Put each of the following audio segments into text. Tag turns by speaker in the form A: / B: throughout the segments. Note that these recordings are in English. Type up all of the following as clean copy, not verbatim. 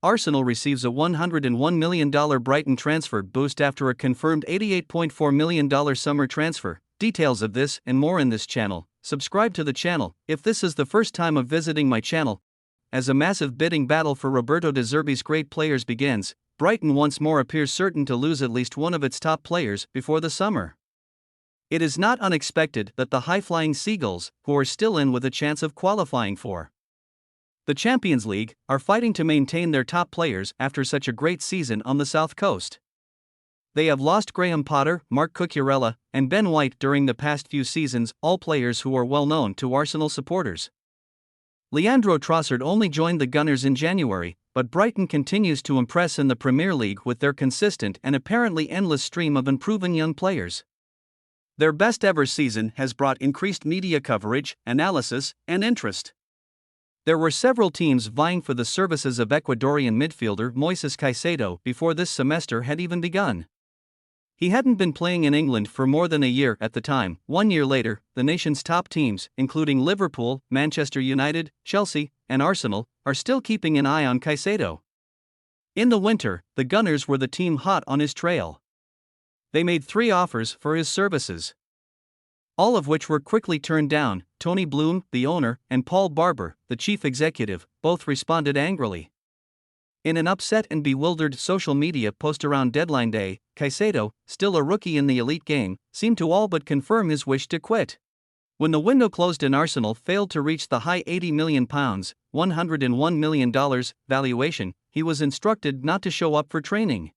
A: Arsenal receives a $101 million Brighton transfer boost after a confirmed $88.4 million summer transfer. Details of this and more in this channel. Subscribe to the channel if this is the first time of visiting my channel. As a massive bidding battle for Roberto De Zerbi's great players begins, Brighton once more appears certain to lose at least one of its top players before the summer. It is not unexpected that the high-flying Seagulls, who are still in with a chance of qualifying for the Champions League, are fighting to maintain their top players after such a great season on the South Coast. They have lost Graham Potter, Marc Cucurella, and Ben White during the past few seasons, all players who are well known to Arsenal supporters. Leandro Trossard only joined the Gunners in January, but Brighton continues to impress in the Premier League with their consistent and apparently endless stream of improving young players. Their best ever season has brought increased media coverage, analysis, and interest. There were several teams vying for the services of Ecuadorian midfielder Moises Caicedo before this semester had even begun. He hadn't been playing in England for more than a year at the time. 1 year later, the nation's top teams, including Liverpool, Manchester United, Chelsea, and Arsenal, are still keeping an eye on Caicedo. In the winter, the Gunners were the team hot on his trail. They made 3 offers for his services, all of which were quickly turned down. Tony Bloom, the owner, and Paul Barber, the chief executive, both responded angrily. In an upset and bewildered social media post around deadline day, Caicedo, still a rookie in the elite game, seemed to all but confirm his wish to quit. When the window closed and Arsenal failed to reach the high £80 million, $101 million valuation, he was instructed not to show up for training.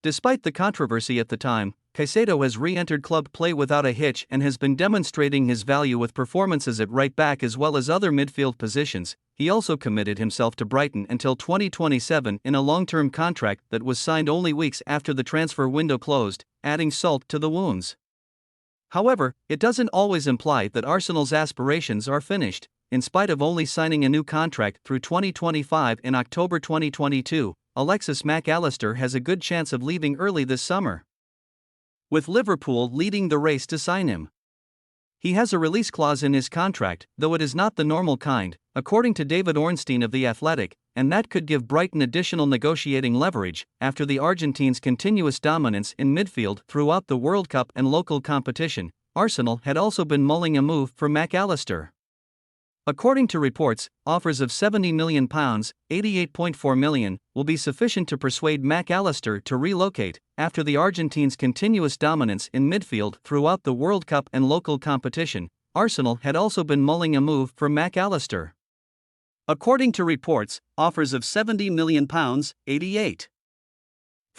A: Despite the controversy at the time, Caicedo has re-entered club play without a hitch and has been demonstrating his value with performances at right back as well as other midfield positions. He also committed himself to Brighton until 2027 in a long-term contract that was signed only weeks after the transfer window closed, adding salt to the wounds. However, it doesn't always imply that Arsenal's aspirations are finished. In spite of only signing a new contract through 2025 in October 2022, Alexis Mac Allister has a good chance of leaving early this summer, with Liverpool leading the race to sign him. He has a release clause in his contract, though it is not the normal kind, according to David Ornstein of The Athletic, and that could give Brighton additional negotiating leverage. After the Argentine's continuous dominance in midfield throughout the World Cup and local competition, Arsenal had also been mulling a move for Mac Allister. According to reports, offers of £70 million, $88.4 million, will be sufficient to persuade Mac Allister to relocate. After the Argentine's continuous dominance in midfield throughout the World Cup and local competition, Arsenal had also been mulling a move for Mac Allister. According to reports, offers of £70 million, $88.4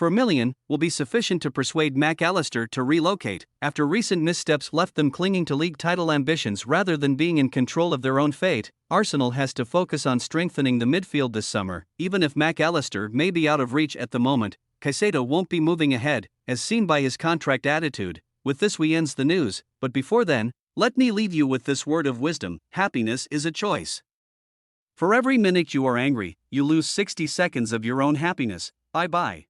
A: million, will be sufficient to persuade Mac Allister to relocate, after recent missteps left them clinging to league title ambitions rather than being in control of their own fate. Arsenal has to focus on strengthening the midfield this summer. Even if Mac Allister may be out of reach at the moment, Caicedo won't be moving ahead, as seen by his contract attitude. With this we ends the news, but before then, let me leave you with this word of wisdom: happiness is a choice. For every minute you are angry, you lose 60 seconds of your own happiness. Bye bye.